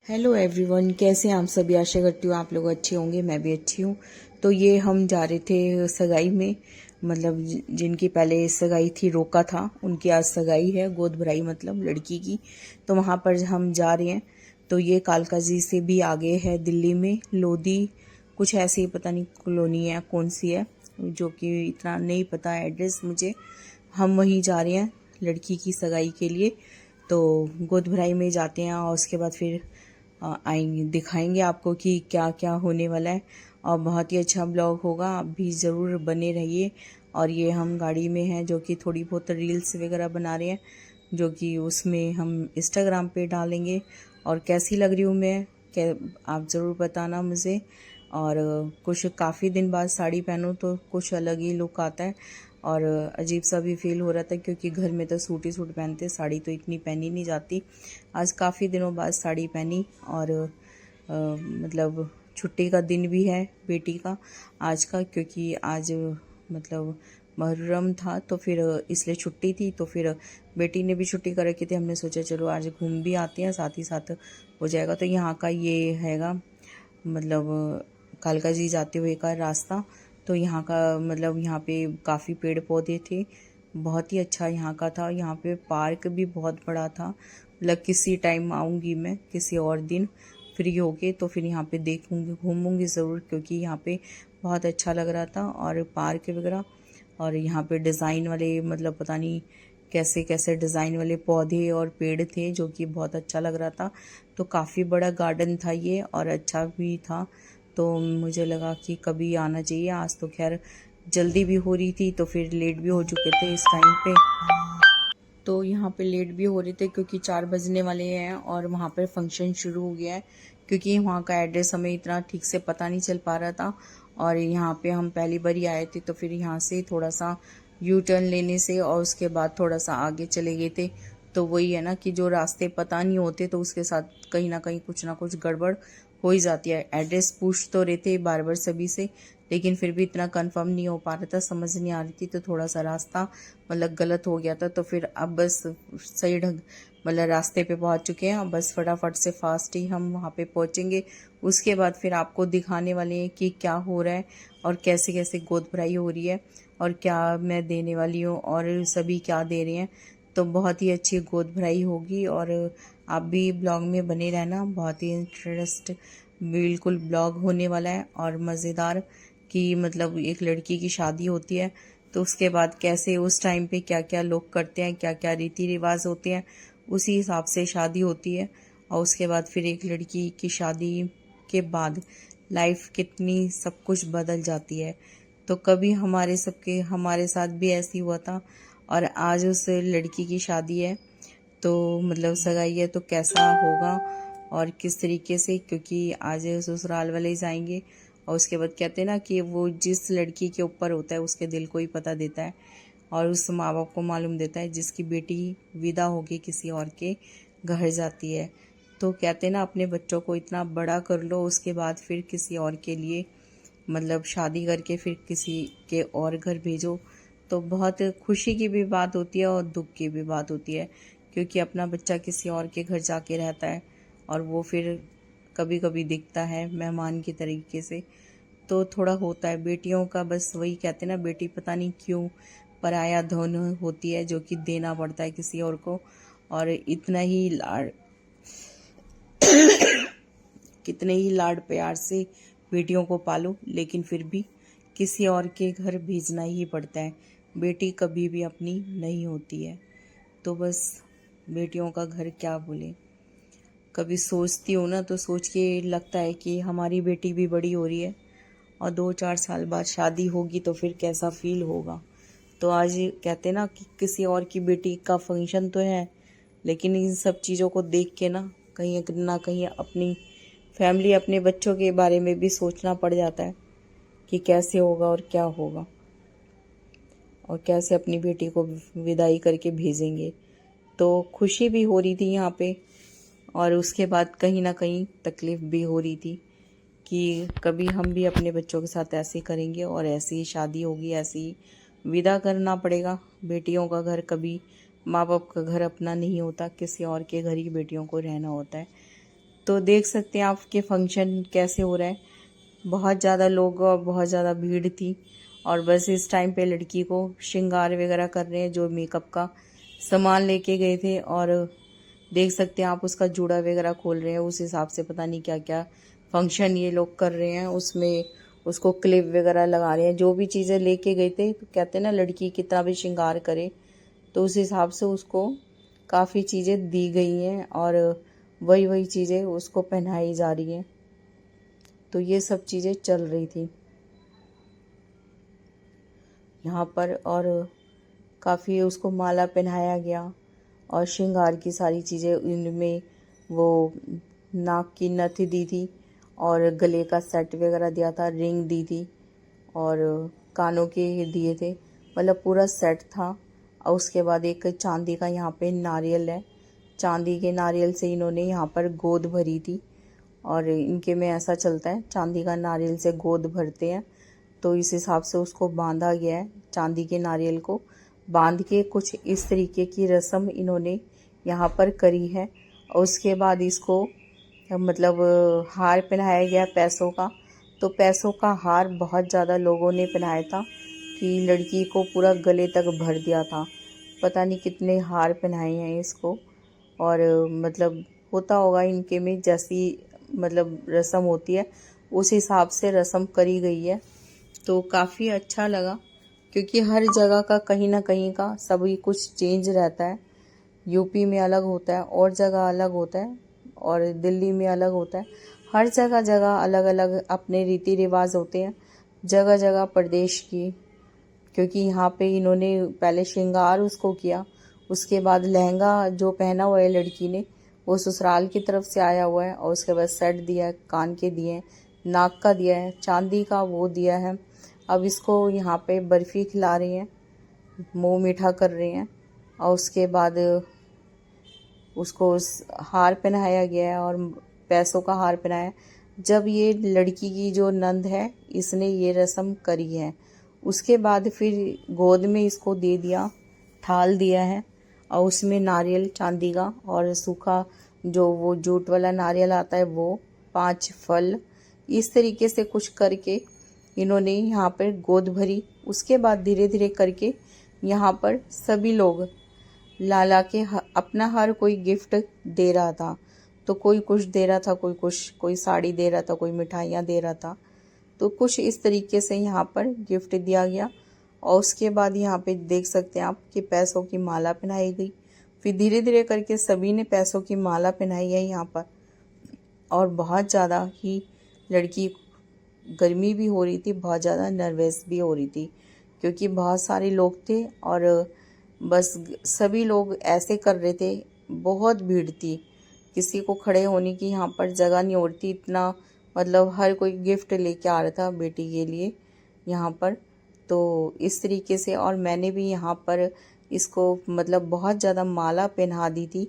Hello everyone, कैसे हैं आप सभी। आशा करती हूँ आप लोग अच्छे होंगे, मैं भी अच्छी हूँ। तो ये हम जा रहे थे सगाई में, मतलब जिनकी पहले सगाई थी रोका था, उनकी आज सगाई है, गोद भराई मतलब लड़की की। तो वहाँ पर हम जा रहे हैं। तो ये कालका जी से भी आगे है, दिल्ली में लोधी कुछ ऐसी ही पता नहीं कॉलोनी है कौन सी है, जो कि इतना नहीं पता एड्रेस मुझे। हम वहीं जा रहे हैं लड़की की सगाई के लिए। तो गोद भराई में जाते हैं और उसके बाद फिर आएंगे, दिखाएंगे आपको कि क्या क्या होने वाला है। और बहुत ही अच्छा ब्लॉग होगा, आप भी ज़रूर बने रहिए। और ये हम गाड़ी में हैं, जो कि थोड़ी बहुत रील्स वगैरह बना रहे हैं, जो कि उसमें हम इंस्टाग्राम पे डालेंगे। और कैसी लग रही हूँ मैं, क्या आप ज़रूर बताना मुझे। और कुछ काफ़ी दिन बाद साड़ी पहनूं तो कुछ अलग ही लुक आता है, और अजीब सा भी फील हो रहा था, क्योंकि घर में तो सूट ही सूट पहनते, साड़ी तो इतनी पहनी नहीं जाती। आज काफ़ी दिनों बाद साड़ी पहनी। और मतलब छुट्टी का दिन भी है बेटी का आज का, क्योंकि आज मतलब मुहर्रम था, तो फिर इसलिए छुट्टी थी। तो फिर बेटी ने भी छुट्टी कर रखी थी, हमने सोचा चलो आज घूम भी आते हैं, साथ ही साथ हो जाएगा। तो यहाँ का ये हैगा मतलब कालका जी जाते हुए का रास्ता। तो यहाँ का मतलब यहाँ पे काफ़ी पेड़ पौधे थे, बहुत ही अच्छा यहाँ का था। यहाँ पे पार्क भी बहुत बड़ा था। मतलब किसी टाइम आऊँगी मैं, किसी और दिन फ्री होके, तो फिर यहाँ पे देखूँगी, घूमूंगी ज़रूर, क्योंकि यहाँ पे बहुत अच्छा लग रहा था। और पार्क वगैरह, और यहाँ पे डिज़ाइन वाले मतलब पता नहीं कैसे कैसे डिज़ाइन वाले पौधे और पेड़ थे, जो कि बहुत अच्छा लग रहा था। तो काफ़ी बड़ा गार्डन था ये, और अच्छा भी था। तो मुझे लगा कि कभी आना चाहिए। आज तो खैर जल्दी भी हो रही थी, तो फिर लेट भी हो चुके थे इस टाइम पे। तो यहाँ पे लेट भी हो रहे थे, क्योंकि 4 बजने वाले हैं और वहाँ पर फंक्शन शुरू हो गया है। क्योंकि वहाँ का एड्रेस हमें इतना ठीक से पता नहीं चल पा रहा था, और यहाँ पे हम पहली बार ही आए थे। तो फिर यहाँ से थोड़ा सा यू टर्न लेने से और उसके बाद थोड़ा सा आगे चले गए थे। तो वही है ना कि जो रास्ते पता नहीं होते, तो उसके साथ कहीं ना कहीं कुछ ना कुछ गड़बड़ हो ही जाती है। एड्रेस पूछ तो रहे थे बार बार सभी से, लेकिन फिर भी इतना कंफर्म नहीं हो पा रहा था, समझ नहीं आ रही थी। तो थोड़ा सा रास्ता मतलब गलत हो गया था। तो फिर अब बस सही ढंग मतलब रास्ते पे पहुंच चुके हैं। अब बस फटाफट से फास्ट ही हम वहाँ पे पहुंचेंगे। उसके बाद फिर आपको दिखाने वाले हैं कि क्या हो रहा है, और कैसे कैसे गोद भराई हो रही है, और क्या मैं देने वाली हूँ, और सभी क्या दे रहे हैं। तो बहुत ही अच्छी गोद भराई होगी, और आप भी ब्लॉग में बने रहना। बहुत ही इंटरेस्ट बिल्कुल ब्लॉग होने वाला है, और मज़ेदार। कि मतलब एक लड़की की शादी होती है, तो उसके बाद कैसे उस टाइम पे क्या क्या लोग करते हैं, क्या क्या रीति रिवाज होते हैं, उसी हिसाब से शादी होती है। और उसके बाद फिर एक लड़की की शादी के बाद लाइफ कितनी सब कुछ बदल जाती है। तो कभी हमारे साथ भी ऐसी हुआ था, और आज उस लड़की की शादी है, तो मतलब सगाई है, तो कैसा होगा और किस तरीके से, क्योंकि आज ससुराल वाले जाएंगे। और उसके बाद कहते हैं ना कि वो जिस लड़की के ऊपर होता है उसके दिल को ही पता देता है, और उस माँ बाप को मालूम देता है जिसकी बेटी विदा होके किसी और के घर जाती है। तो कहते हैं ना अपने बच्चों को इतना बड़ा कर लो, उसके बाद फिर किसी और के लिए मतलब शादी करके फिर किसी के और घर भेजो। तो बहुत खुशी की भी बात होती है और दुख की भी बात होती है, क्योंकि अपना बच्चा किसी और के घर जाके रहता है, और वो फिर कभी कभी दिखता है मेहमान की तरीके से। तो थोड़ा होता है बेटियों का, बस वही कहते हैं ना, बेटी पता नहीं क्यों पराया धन होती है, जो कि देना पड़ता है किसी और को। और इतना ही लाड़ कितने ही लाड प्यार से बेटियों को पालो, लेकिन फिर भी किसी और के घर भेजना ही पड़ता है। बेटी कभी भी अपनी नहीं होती है। तो बस बेटियों का घर क्या बोले। कभी सोचती हूँ ना, तो सोच के लगता है कि हमारी बेटी भी बड़ी हो रही है, और 2-4 साल बाद शादी होगी, तो फिर कैसा फील होगा। तो आज कहते ना कि किसी और की बेटी का फंक्शन तो है, लेकिन इन सब चीज़ों को देख के ना कहीं अपनी फैमिली, अपने बच्चों के बारे में भी सोचना पड़ जाता है कि कैसे होगा और क्या होगा, और कैसे अपनी बेटी को विदाई करके भेजेंगे। तो खुशी भी हो रही थी यहाँ पे, और उसके बाद कहीं ना कहीं तकलीफ भी हो रही थी कि कभी हम भी अपने बच्चों के साथ ऐसे करेंगे, और ऐसी ही शादी होगी, ऐसी ही विदा करना पड़ेगा। बेटियों का घर कभी माँ बाप का घर अपना नहीं होता, किसी और के घर ही बेटियों को रहना होता है। तो देख सकते हैं आपके फंक्शन कैसे हो रहा है। बहुत ज़्यादा लोग और बहुत ज़्यादा भीड़ थी। और बस इस टाइम पे लड़की को श्रृंगार वगैरह कर रहे हैं, जो मेकअप का सामान लेके गए थे। और देख सकते हैं आप उसका जूड़ा वगैरह खोल रहे हैं। उस हिसाब से पता नहीं क्या क्या फंक्शन ये लोग कर रहे हैं, उसमें उसको क्लिप वगैरह लगा रहे हैं। जो भी चीज़ें लेके गए थे, तो कहते हैं ना लड़की कितना भी श्रृंगार करे, तो उस हिसाब से उसको काफ़ी चीज़ें दी गई हैं और वही वही चीज़ें उसको पहनाई जा रही हैं। तो ये सब चीज़ें चल रही थी यहाँ पर। और काफ़ी उसको माला पहनाया गया और श्रृंगार की सारी चीज़ें, इनमें वो नाक की नथ दी थी और गले का सेट वगैरह दिया था, रिंग दी थी और कानों के दिए थे, मतलब पूरा सेट था। और उसके बाद एक चांदी का यहाँ पे नारियल है, चांदी के नारियल से इन्होंने यहाँ पर गोद भरी थी। और इनके में ऐसा चलता है, चांदी का नारियल से गोद भरते हैं, तो इस हिसाब से उसको बांधा गया है। चांदी के नारियल को बांध के कुछ इस तरीके की रस्म इन्होंने यहाँ पर करी है। और उसके बाद इसको मतलब हार पहनाया गया पैसों का। तो पैसों का हार बहुत ज़्यादा लोगों ने पहनाया था कि लड़की को पूरा गले तक भर दिया था। पता नहीं कितने हार पहनाए हैं इसको। और मतलब होता होगा इनके में, जैसी मतलब रस्म होती है उस हिसाब से रस्म करी गई है। तो काफ़ी अच्छा लगा, क्योंकि हर जगह का कहीं ना कहीं का सभी कुछ चेंज रहता है। यूपी में अलग होता है और जगह अलग होता है, और दिल्ली में अलग होता है। हर जगह जगह अलग अलग अपने रीति रिवाज होते हैं, जगह जगह प्रदेश की। क्योंकि यहाँ पे इन्होंने पहले श्रृंगार उसको किया, उसके बाद लहंगा जो पहना हुआ है लड़की ने वो ससुराल की तरफ से आया हुआ है। और उसके बाद सेट दिया है, कान के दिए हैं, नाक का दिया है, चांदी का वो दिया है। अब इसको यहाँ पे बर्फ़ी खिला रही हैं, मुंह मीठा कर रहे हैं। और उसके बाद उसको हार पहनाया गया है और पैसों का हार पहनाया। जब ये लड़की की जो नंद है, इसने ये रस्म करी है, उसके बाद फिर गोद में इसको दे दिया, थाल दिया है और उसमें नारियल चांदी का और सूखा जो वो जूट वाला नारियल आता है वो, 5 फल, इस तरीके से कुछ करके इन्होंने यहाँ पर गोद भरी। उसके बाद धीरे धीरे करके यहाँ पर सभी लोग लाला के अपना हर कोई गिफ्ट दे रहा था। तो कोई कुछ दे रहा था, कोई कुछ, कोई साड़ी दे रहा था, कोई मिठाइयाँ दे रहा था। तो कुछ इस तरीके से यहाँ पर गिफ्ट दिया गया। और उसके बाद यहाँ पे देख सकते हैं आप कि पैसों की माला पहनाई गई। फिर धीरे धीरे करके सभी ने पैसों की माला पहनाई है यहाँ पर। और बहुत ज़्यादा ही लड़की गर्मी भी हो रही थी, बहुत ज़्यादा नर्वस भी हो रही थी, क्योंकि बहुत सारे लोग थे और बस सभी लोग ऐसे कर रहे थे। बहुत भीड़ थी, किसी को खड़े होने की यहाँ पर जगह नहीं हो रही थी, इतना मतलब हर कोई गिफ्ट लेके आ रहा था बेटी के लिए यहाँ पर। तो इस तरीके से, और मैंने भी यहाँ पर इसको मतलब बहुत ज़्यादा माला पहना दी थी।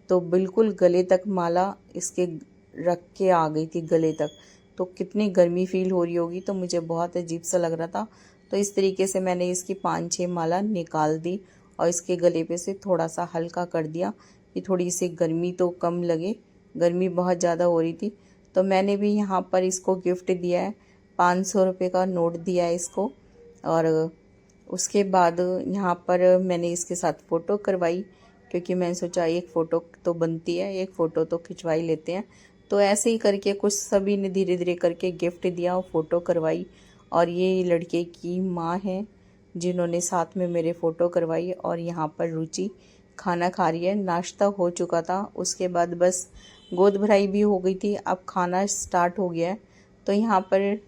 तो बिल्कुल गले तक माला इसके रख के आ गई थी गले तक। तो कितनी गर्मी फील हो रही होगी, तो मुझे बहुत अजीब सा लग रहा था। तो इस तरीके से मैंने इसकी 5-6 माला निकाल दी और इसके गले पे से थोड़ा सा हल्का कर दिया कि थोड़ी सी गर्मी तो कम लगे, गर्मी बहुत ज़्यादा हो रही थी। तो मैंने भी यहाँ पर इसको गिफ्ट दिया है, 500 रुपये का नोट दिया है इसको। और उसके बाद यहाँ पर मैंने इसके साथ फ़ोटो करवाई, क्योंकि मैंने सोचा एक फ़ोटो तो बनती है, एक फ़ोटो तो खिंचवाई लेते हैं। तो ऐसे ही करके कुछ सभी ने धीरे धीरे करके गिफ्ट दिया और फ़ोटो करवाई। और ये लड़के की माँ है जिन्होंने साथ में मेरे फ़ोटो करवाई। और यहाँ पर रुचि खाना खा रही है, नाश्ता हो चुका था, उसके बाद बस गोद भराई भी हो गई थी, अब खाना स्टार्ट हो गया है। तो यहाँ पर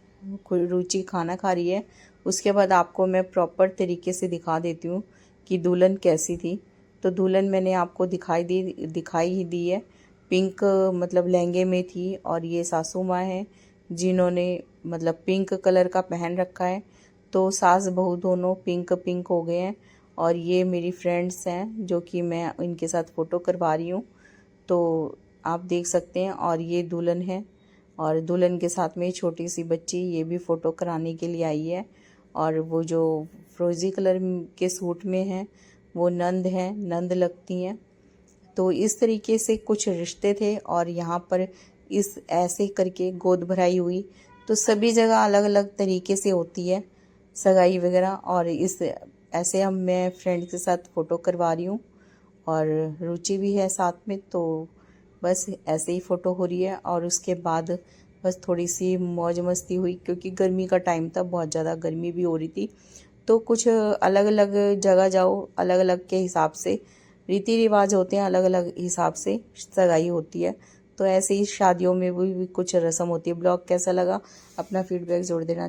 रुचि खाना खा रही है। उसके बाद आपको मैं प्रॉपर तरीके से दिखा देती हूँ कि दुल्हन कैसी थी। तो दुल्हन मैंने आपको दिखाई ही दी है, पिंक मतलब लहंगे में थी। और ये सासू माँ हैं जिन्होंने मतलब पिंक कलर का पहन रखा है। तो सास बहू दोनों पिंक पिंक हो गए हैं। और ये मेरी फ्रेंड्स हैं जो कि मैं इनके साथ फ़ोटो करवा रही हूँ, तो आप देख सकते हैं। और ये दुल्हन है और दुल्हन के साथ में छोटी सी बच्ची, ये भी फ़ोटो कराने के लिए आई है। और वो जो फिरोजी कलर के सूट में है वो नंद हैं, नंद लगती हैं। तो इस तरीके से कुछ रिश्ते थे। और यहाँ पर इस ऐसे करके गोद भराई हुई। तो सभी जगह अलग अलग तरीके से होती है सगाई वगैरह। और इस ऐसे हम मैं फ्रेंड के साथ फ़ोटो करवा रही हूँ और रुचि भी है साथ में। तो बस ऐसे ही फ़ोटो हो रही है। और उसके बाद बस थोड़ी सी मौज मस्ती हुई, क्योंकि गर्मी का टाइम था, बहुत ज़्यादा गर्मी भी हो रही थी। तो कुछ अलग अलग जगह जाओ, अलग अलग के हिसाब से रीति रिवाज होते हैं, अलग अलग हिसाब से सगाई होती है। तो ऐसे ही शादियों में भी कुछ रस्म होती है। ब्लॉग कैसा लगा अपना फीडबैक ज़रूर देना।